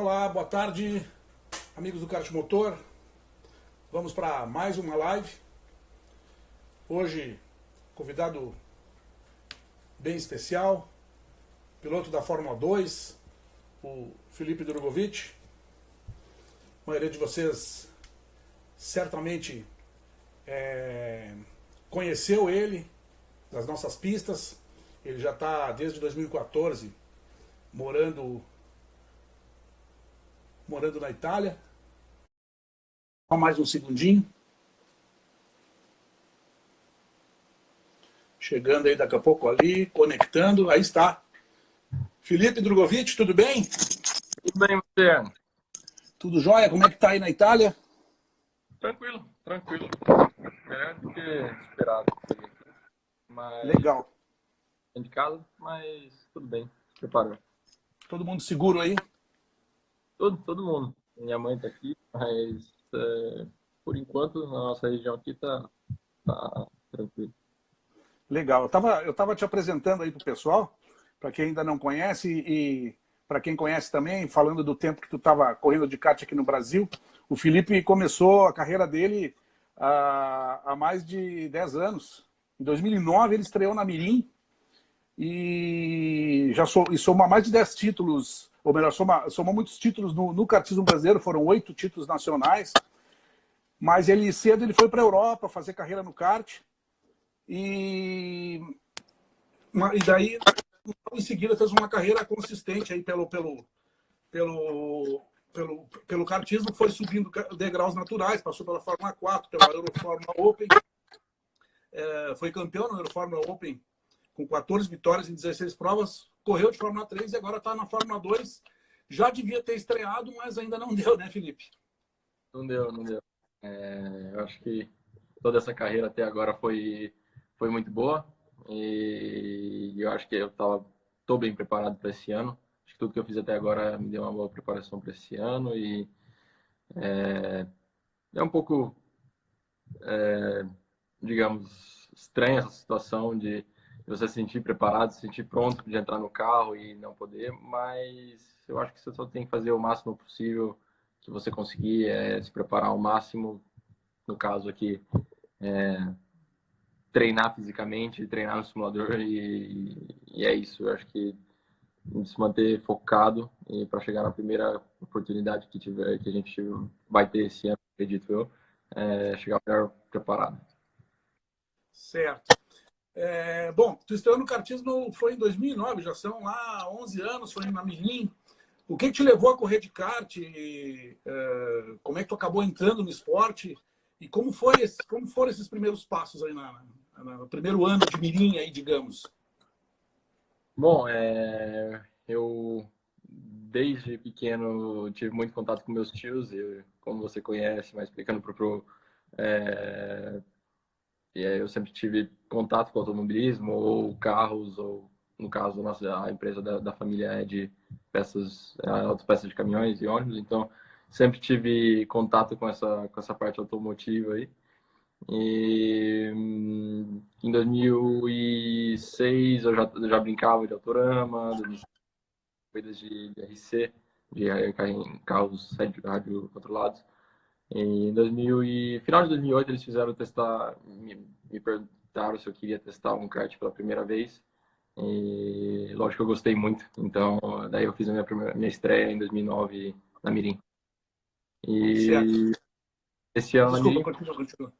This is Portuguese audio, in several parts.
Olá, boa tarde, amigos do Kart Motor. Vamos para mais uma live. Hoje, convidado bem especial, piloto da Fórmula 2, o Felipe Drogovic. A maioria de vocês certamente conheceu ele das nossas pistas. Ele já está desde 2014 morando na Itália. Só mais um segundinho. Chegando aí daqui a pouco ali, conectando. Aí está. Felipe Drogovic, tudo bem? Tudo bem, Marcelo? Tudo jóia? Como é que tá aí na Itália? Tranquilo, tranquilo. Melhor do que esperado. Mas... Legal. de casa, mas tudo bem. Se preparou. Todo mundo seguro aí? Todo mundo. Minha mãe tá aqui, mas por enquanto na nossa região aqui tá tranquilo. Legal. Eu tava te apresentando aí pro pessoal, para quem ainda não conhece e para quem conhece também, falando do tempo que tu estava correndo de kart aqui no Brasil. O Felipe começou a carreira dele há mais de 10 anos. Em 2009 ele estreou na Mirim e soma mais de 10 títulos, ou melhor, soma muitos títulos no kartismo brasileiro, foram 8 títulos nacionais. Mas cedo ele foi para a Europa fazer carreira no kart e daí em seguida fez uma carreira consistente aí pelo kartismo, foi subindo degraus naturais, passou pela Fórmula 4, pela Eurofórmula Open, foi campeão na Eurofórmula Open com 14 vitórias em 16 provas, correu de Fórmula 3 e agora está na Fórmula 2. Já devia ter estreado, mas ainda não deu, né, Felipe? Não deu. Eu acho que toda essa carreira até agora foi muito boa e eu acho que tô bem preparado para esse ano. Acho que tudo que eu fiz até agora me deu uma boa preparação para esse ano e é um pouco, digamos, estranha essa situação de você se sentir preparado, se sentir pronto de entrar no carro e não poder, mas eu acho que você só tem que fazer o máximo possível que você conseguir, se preparar ao máximo, no caso aqui, treinar fisicamente, treinar no simulador e é isso. Eu acho que se manter focado e para chegar na primeira oportunidade que a gente vai ter esse ano, acredito eu, chegar melhor preparado. Certo. Bom, tu estreou no kartismo foi em 2009, já são lá 11 anos, foi na Mirim. O que te levou a correr de kart? Como é que tu acabou entrando no esporte? E como foram esses primeiros passos aí no primeiro ano de Mirim, aí, digamos? Bom, eu desde pequeno tive muito contato com meus tios, como você conhece, mas explicando eu sempre tive contato com automobilismo ou carros, ou no caso a empresa da família é de autopeças de caminhões e ônibus, então sempre tive contato com essa parte automotiva aí. E em 2006 eu já brincava de autorama, corridas de RC, de carros rádio controlados. Em final de 2008 eles fizeram testar, me perguntaram se eu queria testar um kart pela primeira vez. E lógico que eu gostei muito. Então daí eu fiz a minha estreia em 2009 na Mirim. Certo. E esse ano na Desculpa, Mirim, continua.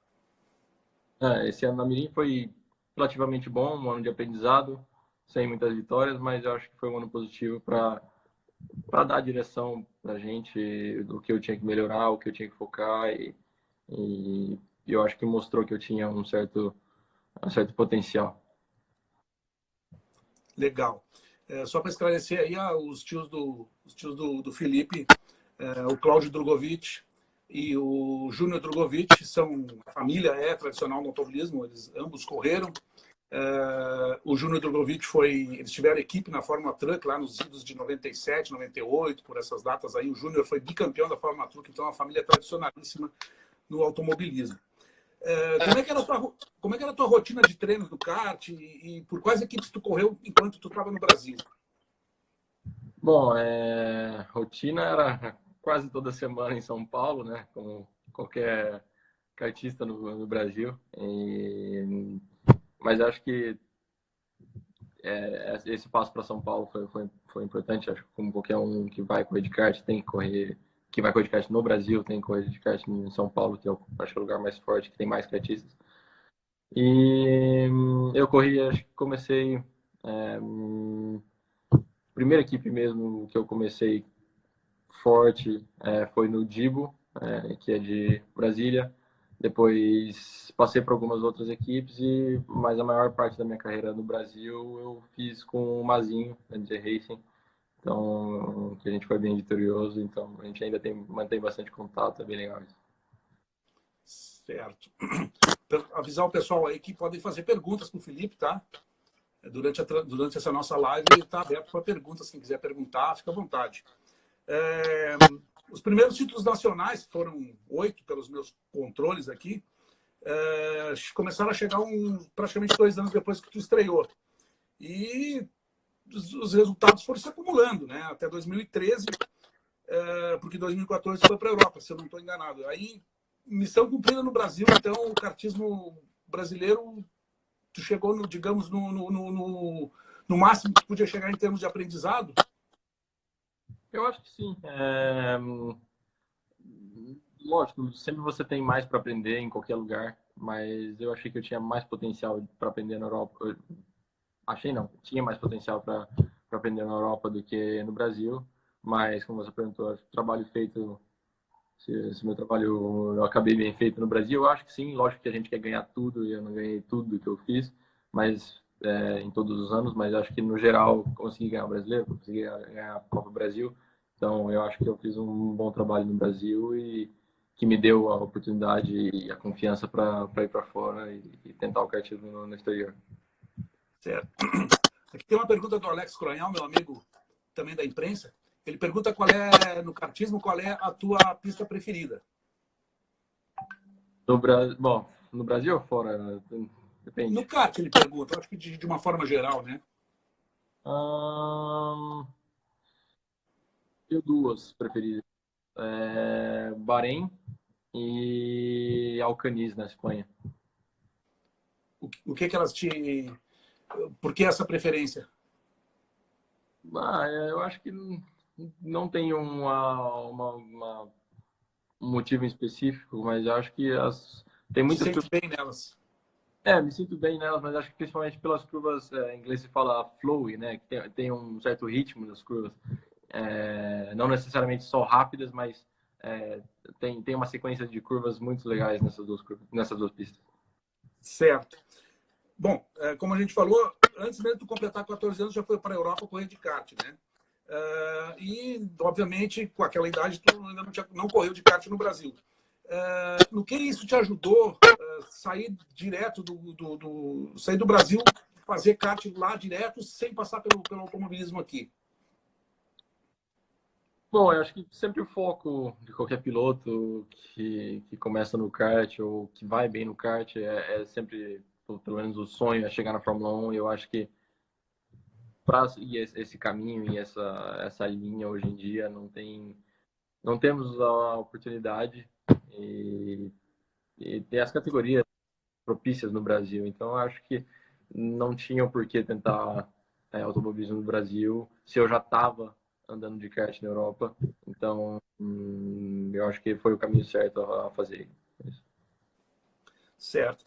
esse ano na Mirim foi relativamente bom, um ano de aprendizado, sem muitas vitórias, mas eu acho que foi um ano positivo para dar a direção para a gente do que eu tinha que melhorar, o que eu tinha que focar e eu acho que mostrou que eu tinha um certo potencial. Legal. Só para esclarecer aí, os tios do Felipe, o Cláudio Drogovic e o Júnior Drogovic, a família tradicional no automobilismo, eles ambos correram. O Júnior Drogovic eles tiveram equipe na Fórmula Truck lá nos idos de 97, 98, por essas datas aí. O Júnior foi bicampeão da Fórmula Truck, então é uma família tradicionalíssima no automobilismo. Como é que era a tua rotina de treinos do kart e por quais equipes tu correu enquanto tu estava no Brasil? Bom, rotina era quase toda semana em São Paulo, né? Como qualquer kartista no Brasil. Mas acho que esse passo para São Paulo foi importante. Acho que como qualquer um que vai correr de kart tem que correr, que vai correr de kart no Brasil, tem que correr de kart em São Paulo, que acho que é o lugar mais forte, que tem mais kartistas. E eu corri, acho que comecei. Primeira equipe mesmo que eu comecei forte foi no Dibo, que é de Brasília. Depois passei por algumas outras equipes, mas a maior parte da minha carreira no Brasil eu fiz com o Mazinho, da NJ Racing. Então, que a gente foi bem vitorioso, então a gente ainda mantém bastante contato, é bem legal isso. Certo. Avisar o pessoal aí que podem fazer perguntas para o Felipe, tá? Durante essa nossa live, ele está aberto para perguntas. Quem quiser perguntar, fica à vontade. Os primeiros títulos nacionais, foram 8 pelos meus controles aqui, começaram a chegar praticamente 2 anos depois que tu estreou. E os resultados foram se acumulando, né? Até 2013, porque 2014 foi para a Europa, se eu não estou enganado. Aí, missão cumprida no Brasil, então o kartismo brasileiro, tu chegou, digamos, no máximo que tu podia chegar em termos de aprendizado? Eu acho que sim. Lógico, sempre você tem mais para aprender em qualquer lugar, mas eu achei que eu tinha mais potencial para aprender na Europa. Achei não, tinha mais potencial para aprender na Europa do que no Brasil, mas como você perguntou, o trabalho feito, se meu trabalho eu acabei bem feito no Brasil, eu acho que sim, lógico que a gente quer ganhar tudo e eu não ganhei tudo que eu fiz, mas em todos os anos, mas acho que no geral consegui ganhar o brasileiro, consegui ganhar a Copa Brasil, então eu acho que eu fiz um bom trabalho no Brasil e que me deu a oportunidade e a confiança para ir para fora e tentar o kartismo no exterior. Certo. Aqui tem uma pergunta do Alex Coronhal, meu amigo também da imprensa. Ele pergunta no kartismo, qual é a tua pista preferida? Bom, no Brasil ou fora? No Depende. kart, ele pergunta, acho que de uma forma geral, né? Tenho duas preferidas. Bahrein e Alcanis, na Espanha. O que que elas te... Por que essa preferência? Eu acho que não tem um motivo em específico, mas eu acho que tem Te muitas sente curvas. bem nelas? Me sinto bem nelas, mas acho que principalmente pelas curvas, em inglês se fala flowy, né? Que tem um certo ritmo das curvas. Não necessariamente só rápidas, mas tem uma sequência de curvas muito legais nessas duas pistas. Certo. Bom, como a gente falou, antes mesmo de completar 14 anos, já foi para a Europa correr de kart, né? E, obviamente, com aquela idade, tu ainda não correu de kart no Brasil. No que isso te ajudou sair direto sair do Brasil, fazer kart lá direto, sem passar pelo automobilismo aqui? Bom, eu acho que sempre o foco de qualquer piloto que começa no kart ou que vai bem no kart é sempre, pelo menos o sonho é chegar na Fórmula 1. E eu acho que para seguir esse caminho e essa linha hoje em dia não temos a oportunidade e, e tem as categorias propícias no Brasil. Então eu acho que não tinha por que tentar automobilismo no Brasil se eu já estava andando de kart na Europa. Então eu acho que foi o caminho certo a fazer isso. Certo.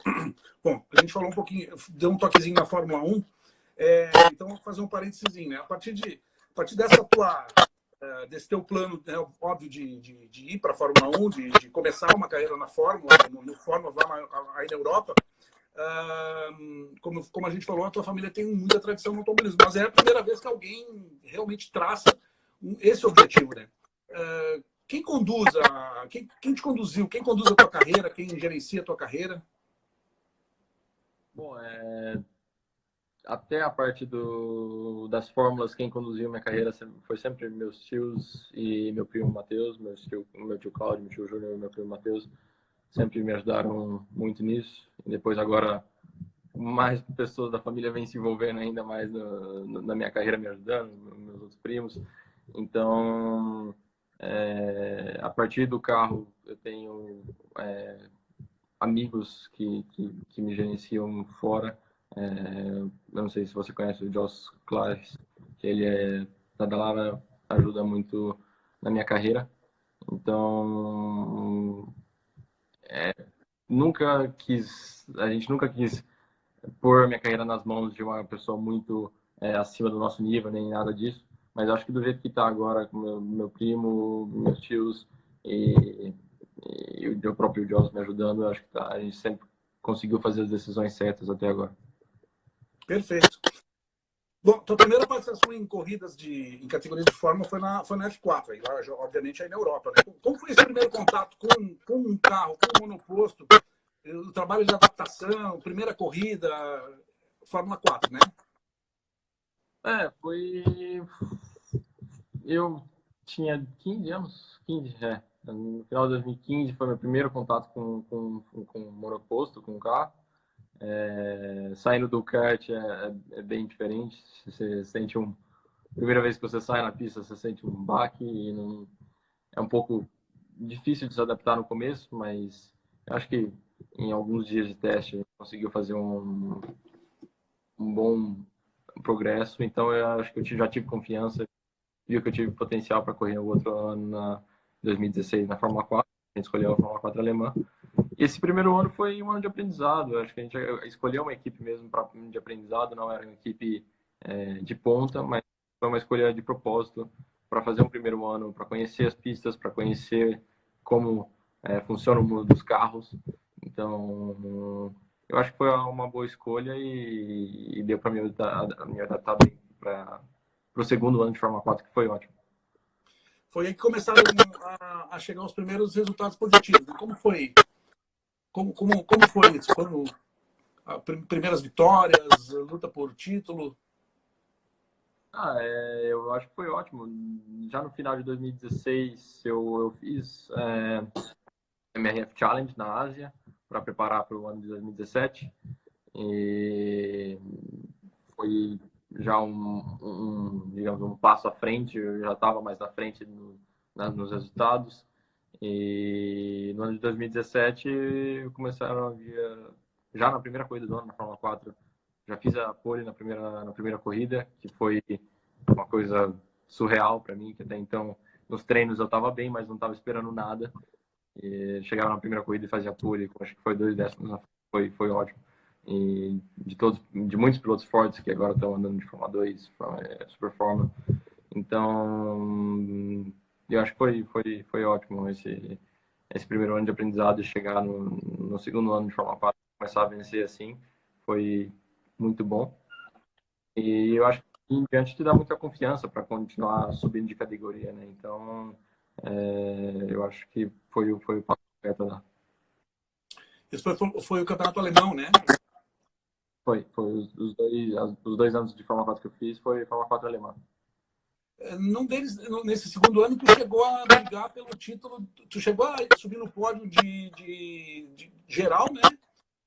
Bom, a gente falou um pouquinho, deu um toquezinho na Fórmula 1, então vou fazer um parênteses, né? A partir desse teu plano, né, óbvio, de ir para a Fórmula 1, de começar uma carreira na Fórmula, no Fórmula aí na Europa, como a gente falou, a tua família tem muita tradição no automobilismo, mas é a primeira vez que alguém realmente traça esse objetivo, né? Quem te conduziu? Quem conduz a tua carreira? Quem gerencia a tua carreira? Bom, até a parte das fórmulas, quem conduziu minha carreira foi sempre meus tios e meu primo Matheus, meu tio Cláudio, meu tio Júnior e meu primo Matheus, sempre me ajudaram muito nisso. E depois agora mais pessoas da família vêm se envolvendo ainda mais na minha carreira, me ajudando, meus outros primos. Então, a partir do carro, eu tenho amigos que me gerenciam fora. Eu não sei se você conhece o Josh Klaes, que ele é da ajuda muito na minha carreira. Então, a gente nunca quis pôr minha carreira nas mãos de uma pessoa muito acima do nosso nível, nem nada disso. Mas acho que do jeito que está agora, com meu primo, meus tios e, e o próprio Joss me ajudando, acho que a gente sempre conseguiu fazer as decisões certas até agora. Perfeito. Bom, tua primeira participação em corridas em categorias de Fórmula foi na F4, aí, obviamente aí na Europa, né? Como foi esse primeiro contato com um carro, com um monoposto, o trabalho de adaptação, primeira corrida, Fórmula 4, né? Foi. Eu tinha 15 anos, 15, No final de 2015 foi meu primeiro contato com monoposto, com carro. Saindo do kart é bem diferente. Você sente primeira vez que você sai na pista, você sente um baque e é um pouco difícil de se adaptar no começo, mas eu acho que em alguns dias de teste a gente conseguiu fazer um bom progresso. Então eu acho que eu já tive confiança, viu que eu tive potencial para correr o outro ano na 2016 na Fórmula 4. A gente escolheu a Fórmula 4 alemã. E esse primeiro ano foi um ano de aprendizado. Eu acho que a gente escolheu uma equipe mesmo de aprendizado, não era uma equipe de ponta, mas foi uma escolha de propósito para fazer um primeiro ano, para conhecer as pistas, para conhecer como funciona o mundo dos carros. Então, eu acho que foi uma boa escolha e deu para me adaptar bem para o segundo ano de Fórmula 4, que foi ótimo. Foi aí que começaram a chegar os primeiros resultados positivos. Como foi? Como foi isso? Primeiras vitórias, luta por título? Eu acho que foi ótimo. Já no final de 2016, eu fiz MRF Challenge na Ásia para preparar para o ano de 2017. E foi já digamos, um passo à frente. Eu já estava mais à frente nos resultados. E no ano de 2017, começaram a vir, já na primeira corrida do ano, na Fórmula 4, já fiz a pole na primeira corrida, que foi uma coisa surreal para mim, que até então nos treinos eu estava bem, mas não estava esperando nada. E chegava na primeira corrida e fazia pole, acho que foi 2 décimos, foi ótimo. E de muitos pilotos fortes que agora estão andando de Fórmula 2, Super Fórmula. Então, eu acho que foi ótimo esse primeiro ano de aprendizado e chegar no segundo ano de Fórmula 4, começar a vencer assim, foi muito bom. E eu acho que em diante te dá muita confiança para continuar subindo de categoria, né? Então, eu acho que foi o passo certo lá. Isso foi o campeonato alemão, né? Foi os 2 anos de Fórmula 4 que eu fiz, foi Fórmula 4 alemã. Num deles, nesse segundo ano, tu chegou a brigar pelo título, tu chegou a subir no pódio de geral, né?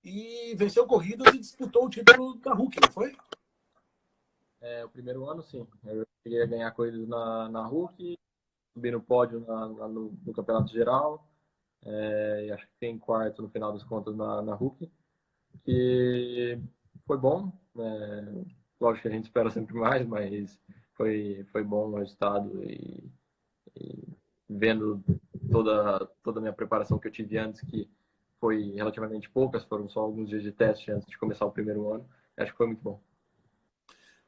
E venceu corridas e disputou o título da Hulk, não foi? O primeiro ano, sim. Eu cheguei a ganhar corridas na Hulk, subir no pódio no campeonato geral, e acho que fiquei em quarto no final das contas na Hulk, que foi bom. Lógico que a gente espera sempre mais, mas foi bom o resultado e vendo toda a minha preparação que eu tive antes, que foi relativamente poucas, foram só alguns dias de teste antes de começar o primeiro ano, acho que foi muito bom.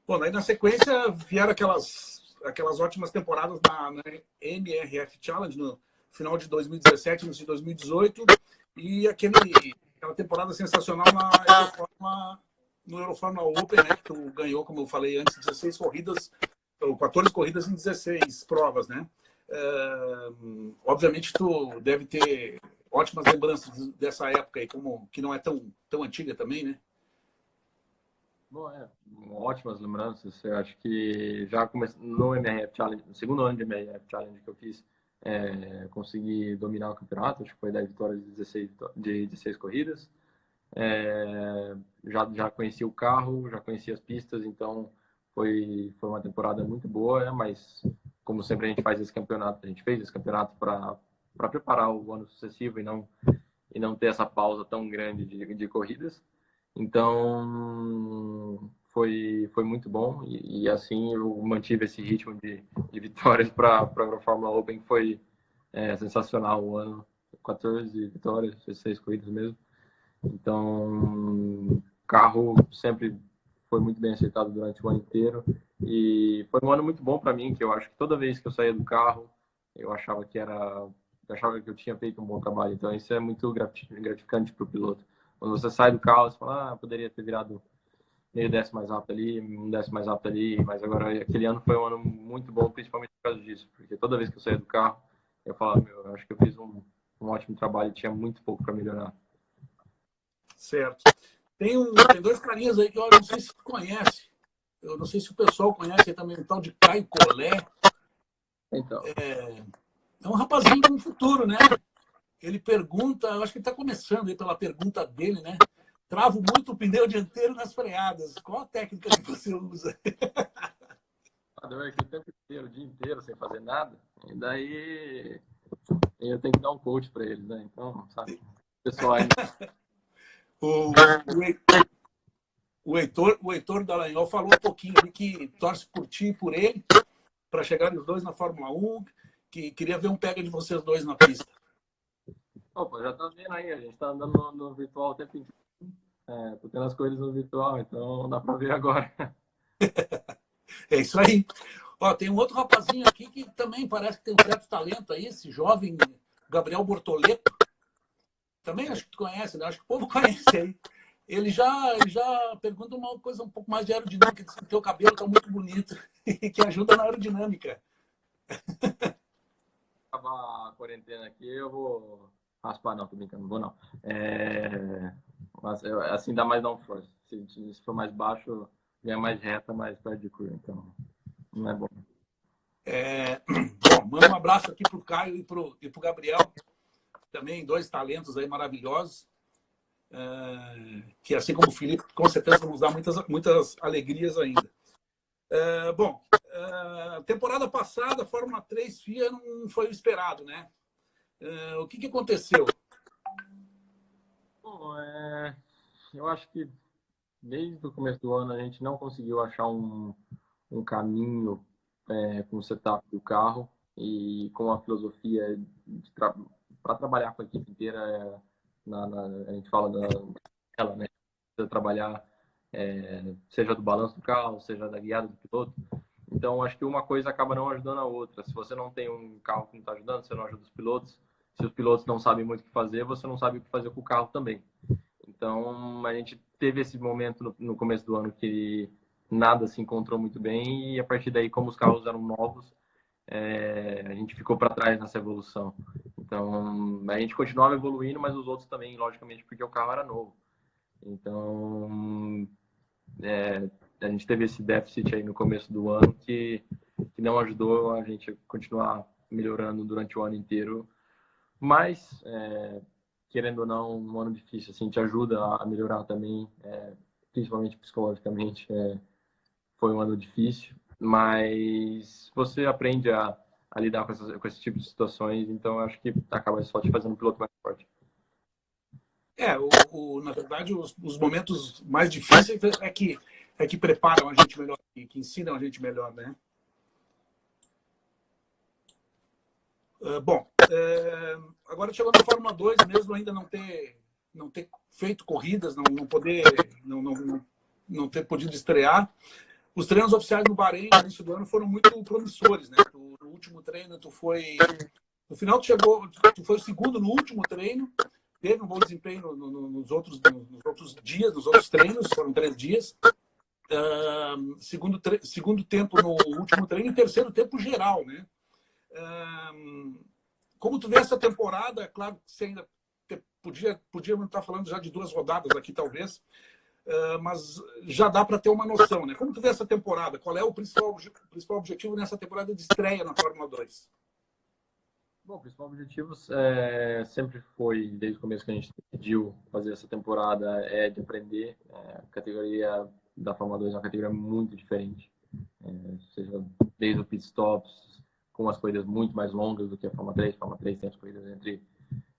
Bom, daí na sequência vieram aquelas ótimas temporadas na MRF Challenge no final de 2017, início de 2018, e aquela temporada sensacional no Eurofórmula Open, né? Que tu ganhou, como eu falei antes, 16 corridas, ou 14 corridas em 16 provas, né? Obviamente tu deve ter ótimas lembranças dessa época aí, que não é tão antiga também, né? Bom, ótimas lembranças. Eu acho que já comecei no MRF Challenge, no segundo ano de MRF Challenge que eu fiz, consegui dominar o campeonato. Acho que foi 10 vitórias de 16 corridas. Já conheci o carro, já conheci as pistas, então foi uma temporada muito boa, mas como sempre a gente faz esse campeonato, a gente fez esse campeonato para preparar o ano sucessivo e não ter essa pausa tão grande de corridas. Então, foi muito bom e assim eu mantive esse ritmo de vitórias para a Fórmula Open, que foi sensacional o ano. 14 vitórias, 16 corridas mesmo. Então, o carro sempre foi muito bem aceitado durante o ano inteiro e foi um ano muito bom para mim, que eu acho que toda vez que eu saía do carro, eu achava que eu tinha feito um bom trabalho. Então, isso é muito gratificante para o piloto. Quando você sai do carro, você fala, poderia ter virado meio décimo mais rápido ali, um décimo mais rápido ali, mas agora aquele ano foi um ano muito bom, principalmente por causa disso, porque toda vez que eu saía do carro, eu falava, eu acho que eu fiz um ótimo trabalho e tinha muito pouco para melhorar. Certo. Tem dois carinhas aí que eu não sei se conhece. Eu não sei se o pessoal conhece também, o tal de Caio Collet. Então. É um rapazinho com futuro, né? Ele pergunta, eu acho que ele está começando aí pela pergunta dele, né? Travo muito o pneu dianteiro nas freadas. Qual a técnica que você usa? Eu aqui o tempo inteiro, o dia inteiro, sem fazer nada. E daí eu tenho que dar um coach para eles, né? Então, sabe? O pessoal aí... O Heitor Dallagnol falou um pouquinho ali que torce por ti e por ele para chegarem os dois na Fórmula 1, que queria ver um pega de vocês dois na pista. Opa, já tá vendo aí, a gente tá andando no virtual o tempo inteiro. Tô tendo as coisas no virtual, então dá para ver agora. É isso aí. Ó, tem um outro rapazinho aqui que também parece que tem um certo talento aí, esse jovem Gabriel Bortoleto. Também acho que tu conhece, né? Acho que o povo conhece aí. Ele já pergunta uma coisa um pouco mais de aerodinâmica, diz que o teu cabelo está muito bonito e que ajuda na aerodinâmica. Acabar a quarentena aqui, eu vou raspar, não, tô brincando, não vou não. Mas assim dá mais downforce. Se for mais baixo, ganha mais reta, mais perto de curva, então não é bom. Bom, manda um abraço aqui pro Caio e pro Gabriel, também dois talentos aí maravilhosos, que assim como o Felipe, com certeza vão nos dar muitas alegrias ainda. Bom, temporada passada, a Fórmula 3 FIA não foi o esperado, né? O que aconteceu? Bom, eu acho que desde o começo do ano a gente não conseguiu achar um caminho com o setup do carro e com a filosofia para trabalhar com a equipe inteira. A gente fala dela, né? Precisa trabalhar, seja do balanço do carro, seja da guiada do piloto. Então, acho que uma coisa acaba não ajudando a outra. Se você não tem um carro que não está ajudando, você não ajuda os pilotos. Se os pilotos não sabem muito o que fazer, você não sabe o que fazer com o carro também. Então, a gente teve esse momento no começo do ano que nada se encontrou muito bem e a partir daí, como os carros eram novos, a gente ficou para trás nessa evolução. Então, a gente continuava evoluindo, mas os outros também, logicamente, porque o carro era novo. Então, a gente teve esse déficit aí no começo do ano que não ajudou a gente a continuar melhorando durante o ano inteiro. Mas, querendo ou não, um ano difícil assim te ajuda a melhorar também, principalmente psicologicamente. Foi um ano difícil, mas você aprende a lidar com esse tipo de situações, então acho que acaba só te fazendo um piloto mais forte. Na verdade, os momentos mais difíceis é que preparam a gente melhor, que ensinam a gente melhor, né? Bom, agora chegou na Fórmula 2, mesmo ainda não ter feito corridas, não ter podido estrear. Os treinos oficiais no Bahrein, no início do ano, foram muito promissores, né? No último treino, no final, tu foi o segundo no último treino, teve um bom desempenho nos outros dias, nos outros treinos, foram 3 dias. Segundo tempo no último treino e terceiro tempo geral, né? Como tu vê essa temporada, claro que você ainda podíamos estar falando já de 2 rodadas aqui, talvez, mas já dá para ter uma noção, né? Como tu vê essa temporada? Qual é o principal objetivo nessa temporada de estreia na Fórmula 2? Bom, o principal objetivo sempre foi, desde o começo que a gente decidiu fazer essa temporada, de aprender. A categoria da Fórmula 2 é uma categoria muito diferente, seja desde o pit stops, com as corridas muito mais longas do que a Fórmula 3. A Fórmula 3 tem as corridas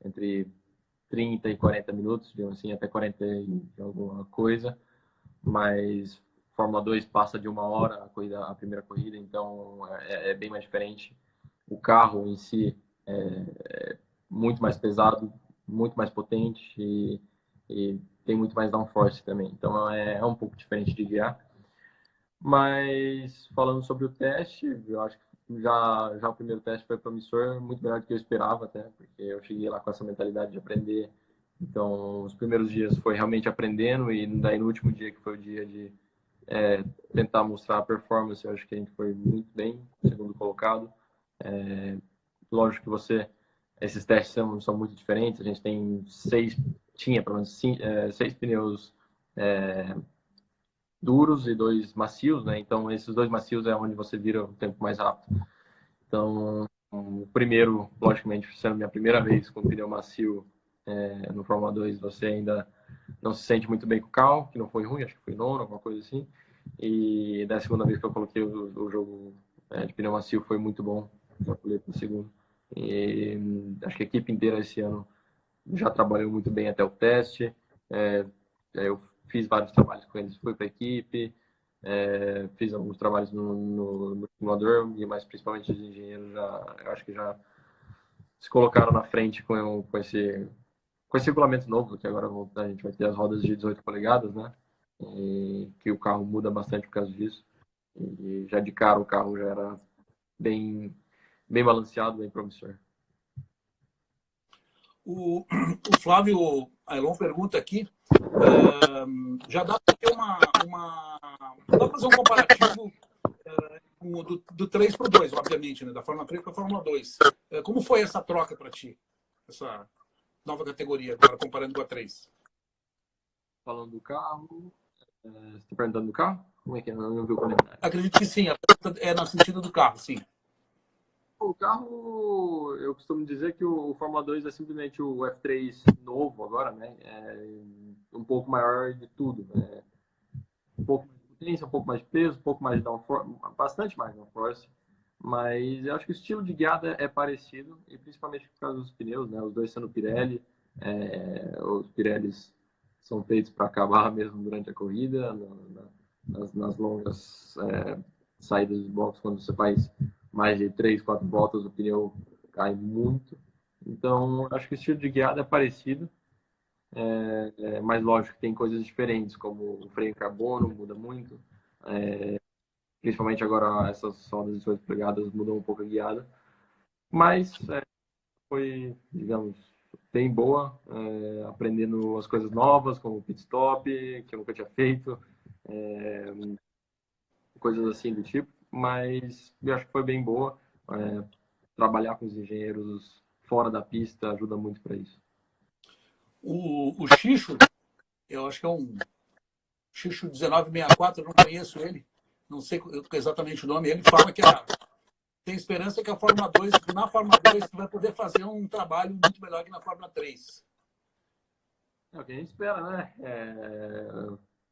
entre 30 e 40 minutos, digamos assim, até 40 e alguma coisa, mas Fórmula 2 passa de 1 hora a primeira corrida, então é bem mais diferente. O carro em si é muito mais pesado, muito mais potente e tem muito mais downforce também, então é um pouco diferente de guiar. Mas falando sobre o teste, eu acho que já o primeiro teste foi promissor, muito melhor do que eu esperava até, porque eu cheguei lá com essa mentalidade de aprender. Então, os primeiros dias foi realmente aprendendo e daí no último dia, que foi o dia de tentar mostrar a performance, eu acho que a gente foi muito bem, segundo colocado. Lógico que esses testes são muito diferentes, a gente tinha pelo menos 6 pneus duros e 2 macios, né? Então, esses 2 macios é onde você vira o tempo mais rápido. Então, o primeiro, logicamente, sendo minha primeira vez com pneu macio no Fórmula 2, você ainda não se sente muito bem com o carro, que não foi ruim, acho que foi nono, alguma coisa assim. E da segunda vez que eu coloquei o jogo de pneu macio foi muito bom, já pulei para o segundo. E acho que a equipe inteira esse ano já trabalhou muito bem até o teste. Eu fiz vários trabalhos com eles, fui para a equipe, fiz alguns trabalhos no simulador, mas principalmente os engenheiros eu acho que já se colocaram na frente com esse regulamento novo, que agora a gente vai ter as rodas de 18 polegadas, né? E que o carro muda bastante por causa disso. E já de cara o carro já era bem, bem balanceado, bem promissor. O Flávio Ailon pergunta aqui, já dá para ter dá para fazer um comparativo do 3 para o 2, obviamente, né? Da Fórmula 3 para a Fórmula 2. Como foi essa troca para ti? Essa nova categoria, agora comparando com a 3? Falando do carro, você está perguntando do carro? Como é que é? Eu não vi o comentário. Acredito que sim, é no sentido do carro, sim. O carro, eu costumo dizer que o Fórmula 2 é simplesmente o F3 novo agora, né? Um pouco maior de tudo. Um pouco mais de potência, um pouco mais de peso, um pouco mais de downforce, bastante mais downforce. Mas eu acho que o estilo de guiada é parecido, e principalmente por causa dos pneus, né? Os dois sendo Pirelli. Os Pirellis são feitos para acabar mesmo durante a corrida, nas longas saídas de box, quando você faz mais de 3, 4 voltas, o pneu cai muito. Então, acho que o estilo de guiada é parecido, mas lógico que tem coisas diferentes, como o freio em carbono muda muito, principalmente agora essas rodas de 18 polegadas mudam um pouco a guiada, mas foi, digamos, bem boa, aprendendo as coisas novas, como o pit stop, que eu nunca tinha feito, coisas assim do tipo, mas eu acho que foi bem boa. Trabalhar com os engenheiros fora da pista ajuda muito para isso. O Xixo, eu acho que é um Xixo 1964, eu não conheço ele, não sei exatamente o nome, ele fala que tem esperança que na Fórmula 2 tu vai poder fazer um trabalho muito melhor que na Fórmula 3. É o que a gente espera, né?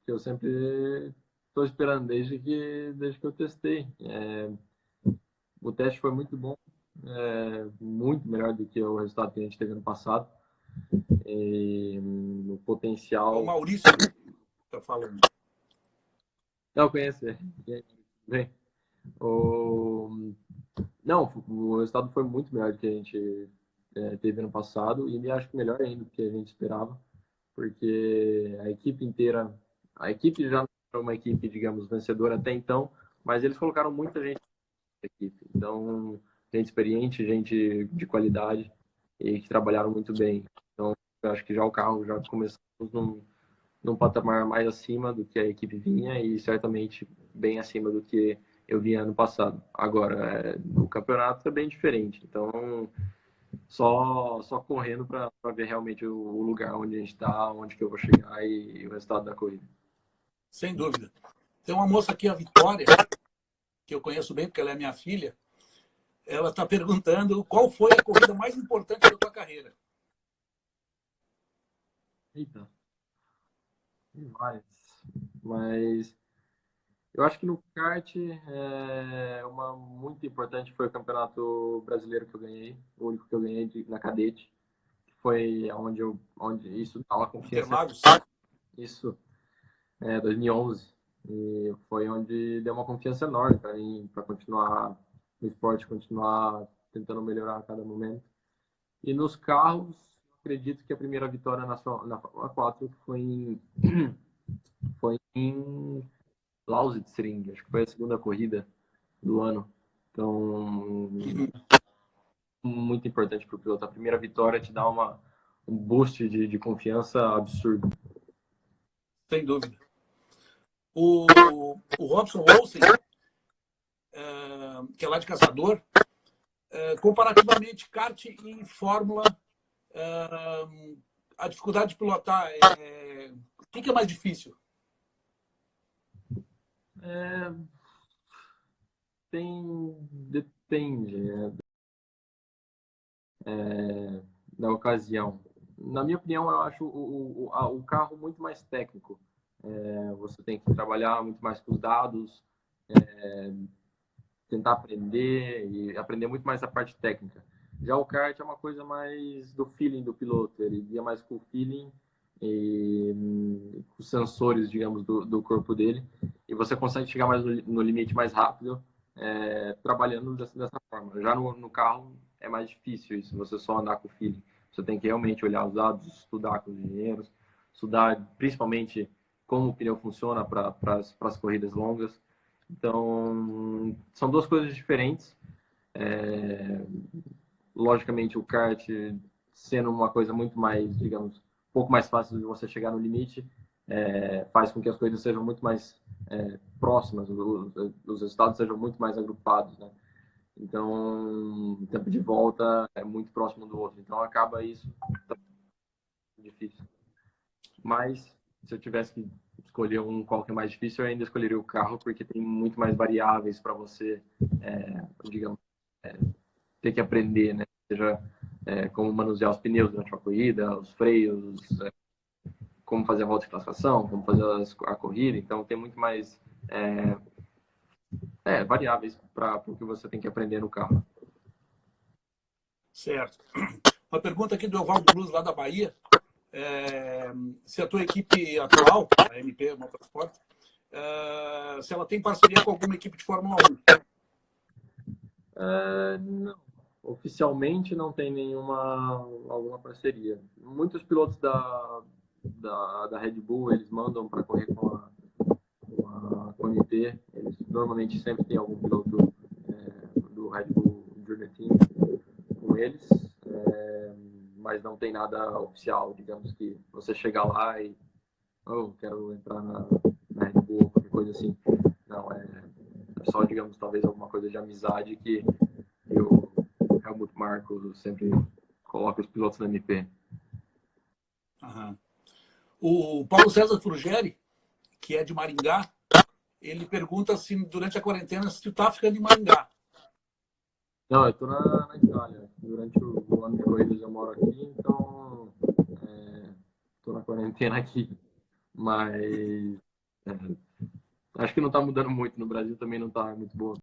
Que eu sempre estou esperando desde que eu testei. O teste foi muito bom, muito melhor do que o resultado que a gente teve ano passado. E o É o potencial. Maurício que está falando. Não, conheço. Bem, o... Não, o resultado foi muito melhor do que a gente teve ano passado e acho que melhor ainda do que a gente esperava, porque a equipe já não era uma equipe, digamos, vencedora até então, mas eles colocaram muita gente na equipe. Então, gente experiente, gente de qualidade e que trabalharam muito bem. Então, eu acho que já o carro já começamos num patamar mais acima do que a equipe vinha e certamente bem acima do que eu vinha ano passado. Agora, o campeonato é bem diferente, então só correndo para ver realmente o lugar onde a gente está, onde que eu vou chegar e o resultado da corrida. Sem dúvida. Tem uma moça aqui, a Vitória, que eu conheço bem porque ela é minha filha. Ela está perguntando qual foi a corrida mais importante da tua carreira. Eita, várias. Mas Eu acho que no kart, uma muito importante foi o Campeonato Brasileiro que eu ganhei, o único que eu ganhei na cadete, que foi onde isso dá uma confiança. Interlagos? Isso, 2011. E foi onde deu uma confiança enorme para mim, para continuar no esporte, continuar tentando melhorar a cada momento. E nos carros, acredito que a primeira vitória na Fórmula 4 foi em Lausitzring, acho que foi a segunda corrida do ano. Então, muito importante para o piloto. A primeira vitória te dá um boost de confiança absurdo. Sem dúvida. O Robson Olsen, que é lá de Caçador, comparativamente, kart e Fórmula, a dificuldade de pilotar, o que é mais difícil? Depende da ocasião. Na minha opinião, eu acho o carro muito mais técnico. Você tem que trabalhar muito mais com os dados, tentar aprender e aprender muito mais a parte técnica. Já o kart é uma coisa mais do feeling do piloto, ele guia mais com o feeling e com os sensores, digamos, do corpo dele, e você consegue chegar mais no limite mais rápido, trabalhando dessa forma. Já no carro é mais difícil isso, você só andar com o feeling. Você tem que realmente olhar os dados, estudar com os engenheiros, estudar principalmente como o pneu funciona para as corridas longas. Então, são duas coisas diferentes. Logicamente, o kart sendo uma coisa muito mais, digamos, um pouco mais fácil de você chegar no limite, faz com que as coisas sejam muito mais próximas, os resultados sejam muito mais agrupados, né? Então, o tempo de volta é muito próximo do outro. Então, acaba isso difícil. Mas, se eu tivesse que escolher qual que é mais difícil, eu ainda escolheria o carro, porque tem muito mais variáveis para você, digamos, ter que aprender, né? Seja como manusear os pneus durante uma corrida, os freios, como fazer a volta de classificação, como fazer a corrida. Então, tem muito mais variáveis para o que você tem que aprender no carro. Certo. Uma pergunta aqui do Evaldo Cruz, lá da Bahia. Se a tua equipe atual, a MP Motorsport, se ela tem parceria com alguma equipe de Fórmula 1? Não. Oficialmente não tem alguma parceria. Muitos pilotos da Red Bull, eles mandam para correr com a MP. Eles normalmente sempre tem algum piloto do Red Bull Junior Team com eles, mas não tem nada oficial, digamos que você chega lá e quero entrar na Red Bull, qualquer coisa assim. Não, é só, digamos, talvez alguma coisa de amizade que o Helmut Marko sempre coloca os pilotos da MP. Uhum. O Paulo César Frugeri, que é de Maringá, ele pergunta se durante a quarentena se tu tá ficando em Maringá. Não, eu tô na Itália. Durante o ano de corridas eu moro aqui, então tô na quarentena aqui. Mas acho que não tá mudando muito. No Brasil também não tá muito boa.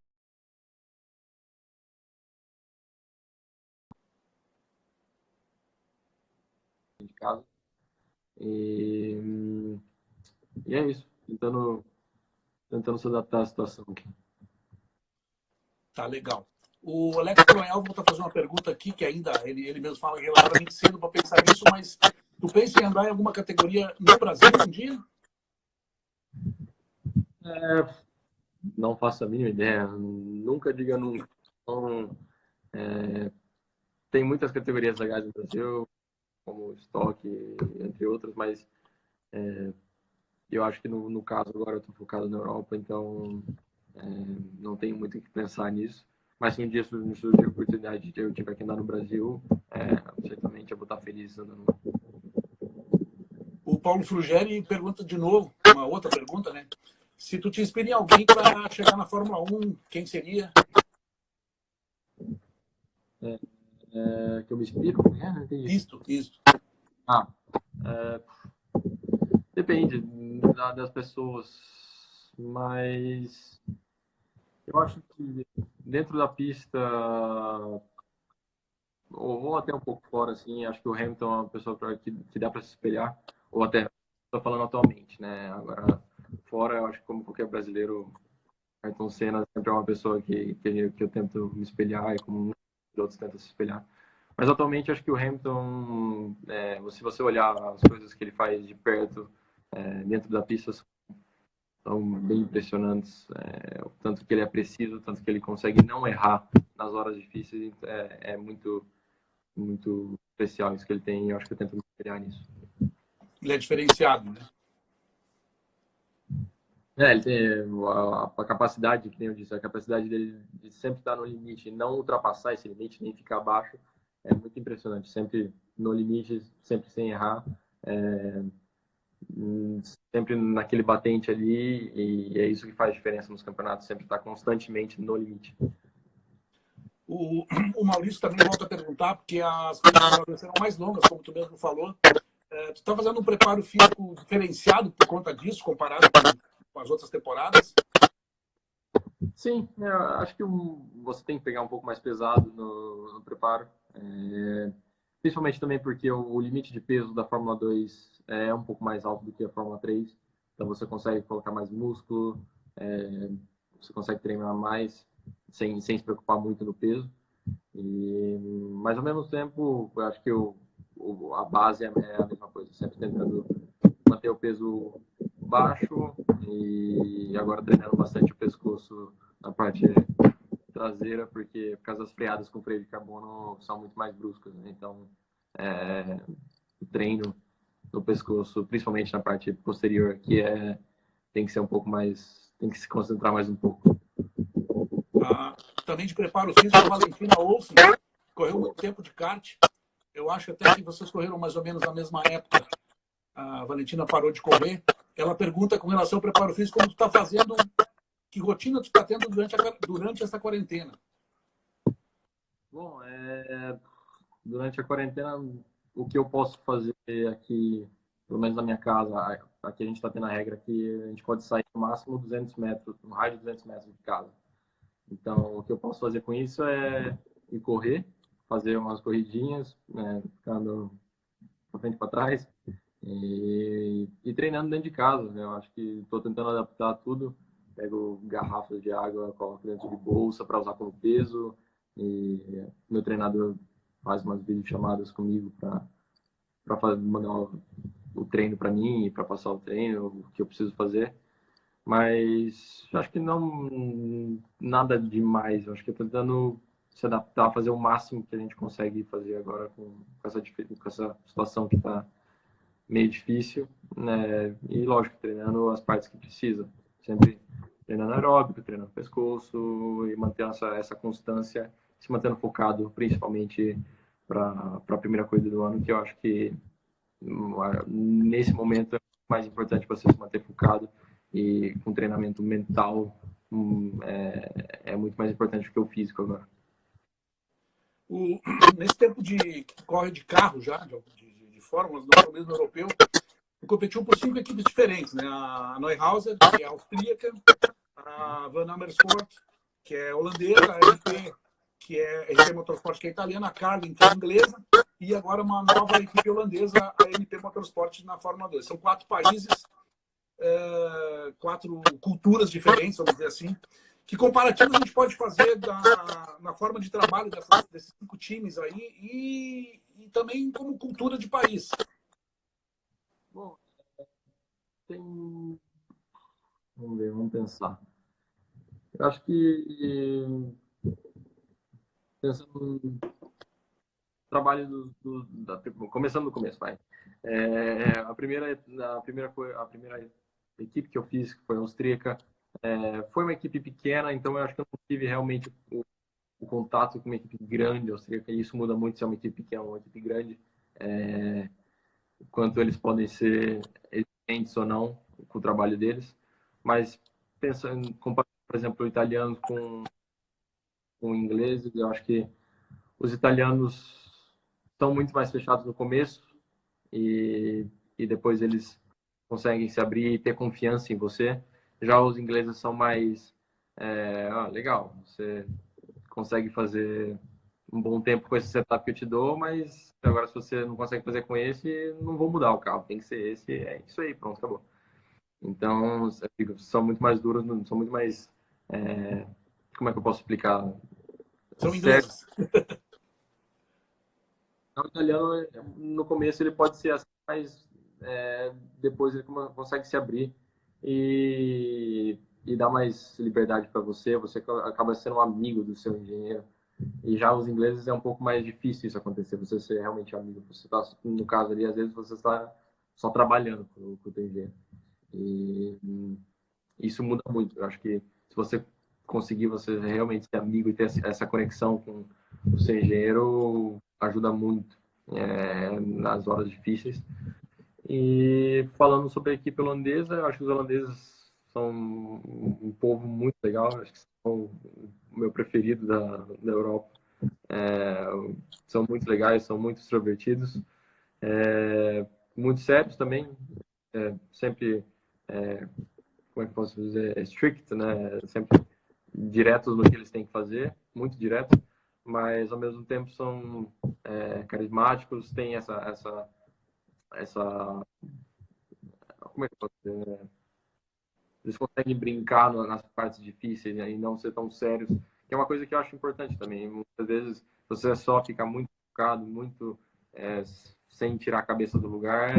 De casa. E é isso. Tentando se adaptar à situação aqui. Tá legal. O Alex Coronel volta a fazer uma pergunta aqui, que ainda ele mesmo fala que é relativamente cedo para pensar nisso, mas tu pensa em andar em alguma categoria no Brasil um dia? Não faço a mínima ideia. Nunca diga nunca. Então, tem muitas categorias legais no Brasil, como estoque, entre outras, mas eu acho que no caso agora eu estou focado na Europa, então não tenho muito o que pensar nisso. Mas se um dia surgir a oportunidade de eu tiver que andar no Brasil, certamente eu vou estar feliz andando. O Paulo Frugeri pergunta de novo, uma outra pergunta, né? Se tu te inspira em alguém para chegar na Fórmula 1, quem seria? Que eu me inspiro? Não entendi. Isto. Depende das pessoas. mas eu acho que dentro da pista, ou até um pouco fora, assim, acho que o Hamilton é uma pessoa que dá para se espelhar, ou até, estou falando atualmente, né? Agora, fora, eu acho que como qualquer brasileiro, Ayrton Senna sempre é uma pessoa que eu tento me espelhar e como muitos outros tentam se espelhar. Mas atualmente acho que o Hamilton, se você olhar as coisas que ele faz de perto, dentro da pista, são bem impressionantes. O tanto que ele é preciso, o tanto que ele consegue não errar nas horas difíceis, é muito, muito especial isso que ele tem. E eu acho que eu tento me espelhar nisso. Ele é diferenciado, né? Ele tem a capacidade, que nem eu disse, a capacidade dele de sempre estar no limite e não ultrapassar esse limite, nem ficar abaixo, é muito impressionante. Sempre no limite, sempre sem errar, sempre naquele batente ali, e é isso que faz diferença nos campeonatos, sempre estar constantemente no limite. O Maurício também volta a perguntar, porque as corridas serão mais longas, como tu mesmo falou. Tu está fazendo um preparo físico diferenciado por conta disso, comparado com as outras temporadas? Sim, eu acho que você tem que pegar um pouco mais pesado no preparo. Principalmente também porque o limite de peso da Fórmula 2 é um pouco mais alto do que a Fórmula 3. Então você consegue colocar mais músculo, você consegue treinar mais sem se preocupar muito no peso. Mas ao mesmo tempo, eu acho que a base é a mesma coisa, sempre tentando manter o peso baixo e agora treinando bastante o pescoço na parte traseira, porque por causa das freadas com freio de carbono são muito mais bruscas, né? Então, o treino no pescoço, principalmente na parte posterior, tem que ser um pouco mais, tem que se concentrar mais um pouco. Também de preparo físico, a Valentina Olsen correu muito tempo de kart. Eu acho até que vocês correram mais ou menos na mesma época. A Valentina parou de correr. Ela pergunta com relação ao preparo físico, como tu está fazendo, que rotina tu está tendo durante essa quarentena? Bom, durante a quarentena, o que eu posso fazer aqui, pelo menos na minha casa, aqui a gente está tendo a regra que a gente pode sair no máximo 200 metros, no raio de 200 metros de casa. Então, o que eu posso fazer com isso é ir correr, fazer umas corridinhas, né, ficando para frente e para trás, e treinando dentro de casa. Né? Eu acho que estou tentando adaptar tudo. Pego garrafas de água, coloco dentro de bolsa para usar como peso. E meu treinador faz umas videochamadas comigo para mandar o treino para mim, para passar o treino, o que eu preciso fazer. Mas acho que não nada demais. Eu acho que eu tô tentando se adaptar, fazer o máximo que a gente consegue fazer agora com essa situação que está meio difícil, né? E lógico, treinando as partes que precisa. Sempre treinando aeróbico, treinando pescoço e manter essa constância, se mantendo focado principalmente para a primeira corrida do ano, que eu acho que nesse momento é mais importante você se manter focado e com treinamento mental é muito mais importante do que o físico agora. Nesse tempo que corre de carro já, de fórmulas, no automobilismo europeu, competiu por 5 equipes diferentes, né? A Neuhauser, que é austríaca, a Van Amersfoort, que é holandesa, a RP, que é RP Motorsport, que é italiana, a Carlin, que é inglesa, e agora uma nova equipe holandesa, a MP Motorsport, na Fórmula 2. São 4 países, 4 culturas diferentes, vamos dizer assim. Que comparativo a gente pode fazer na forma de trabalho desses 5 times aí e também como cultura de país? Bom, vamos pensar. Eu acho que pensando no trabalho começando do começo, vai. A primeira equipe que eu fiz, que foi a austríaca, foi uma equipe pequena, então eu acho que eu não tive realmente o contato com uma equipe grande austríaca, e isso muda muito se é uma equipe pequena ou uma equipe grande, o quanto eles podem ser exigentes ou não com o trabalho deles. Mas pensando, comparando, por exemplo, italianos com ingleses, eu acho que os italianos estão muito mais fechados no começo e depois eles conseguem se abrir e ter confiança em você. Já os ingleses são mais, legal, você consegue fazer um bom tempo com esse setup que eu te dou, mas agora se você não consegue fazer com esse, não vou mudar o carro, tem que ser esse, é isso aí, pronto, acabou. Então, eu digo, são muito mais duros, são muito mais, como é que eu posso explicar? São Certo. ingleses. O italiano, no começo, ele pode ser assim, mas depois ele consegue se abrir e dar mais liberdade para você. Você acaba sendo um amigo do seu engenheiro. E já os ingleses é um pouco mais difícil isso acontecer, você ser realmente amigo. Você está, no caso ali, às vezes você está só trabalhando com o teu engenheiro. E isso muda muito. Eu acho que se você conseguir você realmente ser amigo e ter essa conexão com o seu engenheiro, ajuda muito nas horas difíceis. E falando sobre a equipe holandesa, eu acho que os holandeses são um povo muito legal, acho que são o meu preferido da Europa. São muito legais, são muito extrovertidos, muito sérios também, sempre, como é que eu posso dizer, strict, né? Sempre diretos no que eles têm que fazer, muito direto, mas ao mesmo tempo são carismáticos, têm essa, como é que eu posso dizer, eles conseguem brincar nas partes difíceis, né, e não ser tão sérios, que é uma coisa que eu acho importante também. Muitas vezes você só fica muito focado, muito é, sem tirar a cabeça do lugar,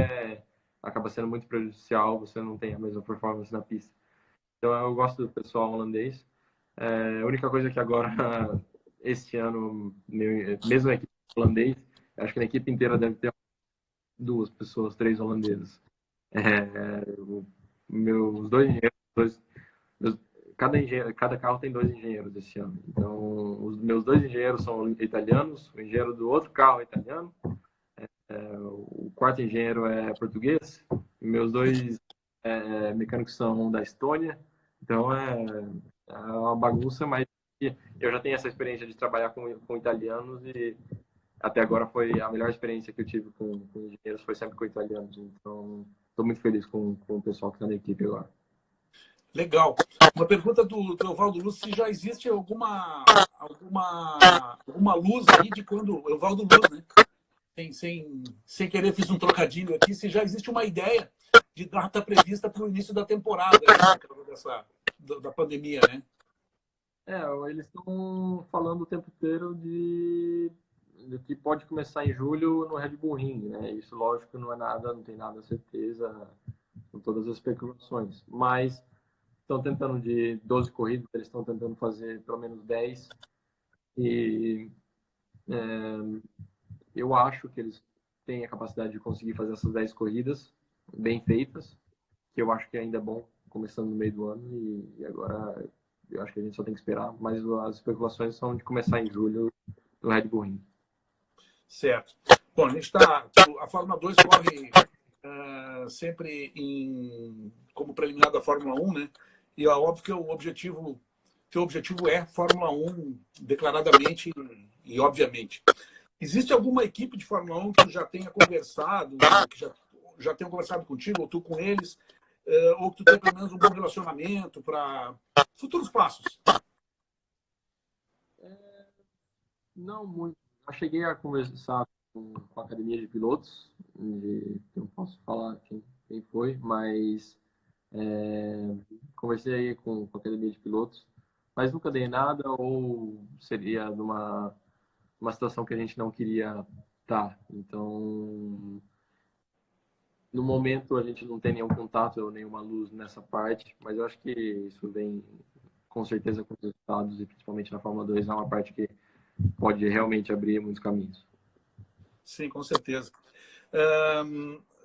acaba sendo muito prejudicial, você não tem a mesma performance na pista. Então eu gosto do pessoal holandês. A única coisa que agora, este ano, mesmo a equipe holandês, acho que na equipe inteira deve ter duas pessoas, três holandeses. Meus dois engenheiros, cada carro tem dois engenheiros esse ano. Então, os meus dois engenheiros são italianos, o engenheiro do outro carro é italiano, o quarto engenheiro é português, e meus dois mecânicos são da Estônia. Então, é uma bagunça, mas eu já tenho essa experiência de trabalhar com italianos e até agora foi a melhor experiência que eu tive com engenheiros, foi sempre com italianos. Então, estou muito feliz com o pessoal que está na equipe agora. Legal. Uma pergunta do Evaldo Luz, se já existe alguma luz aí de quando... Evaldo Luz, né? Sem querer fiz um trocadilho aqui, se já existe uma ideia de data prevista para o início da temporada, né, da pandemia, né? Eles estão falando o tempo inteiro de que pode começar em julho no Red Bull Ring, né? Isso, lógico, não é nada, não tem nada a certeza, com todas as especulações. Mas estão tentando de 12 corridas, eles estão tentando fazer pelo menos 10. E eu acho que eles têm a capacidade de conseguir fazer essas 10 corridas bem feitas, que eu acho que ainda é bom, começando no meio do ano, e agora eu acho que a gente só tem que esperar, mas as especulações são de começar em julho no Red Bull Ring. Certo. Bom, a Fórmula 2 corre sempre como preliminar da Fórmula 1, né? E é óbvio que teu objetivo é Fórmula 1 declaradamente e obviamente. Existe alguma equipe de Fórmula 1 que tu já tenha conversado, que já tenham conversado contigo, ou tu com eles, ou que tu tenha pelo menos um bom relacionamento para futuros passos? Não muito. Eu cheguei a conversar com a academia de pilotos, eu não posso falar quem foi, mas conversei aí com a academia de pilotos, mas nunca dei nada ou seria uma situação que a gente não queria estar. Então, no momento a gente não tem nenhum contato ou nenhuma luz nessa parte, mas eu acho que isso vem com certeza com os resultados e principalmente na Fórmula 2 é uma parte que pode realmente abrir muitos caminhos. Sim, com certeza.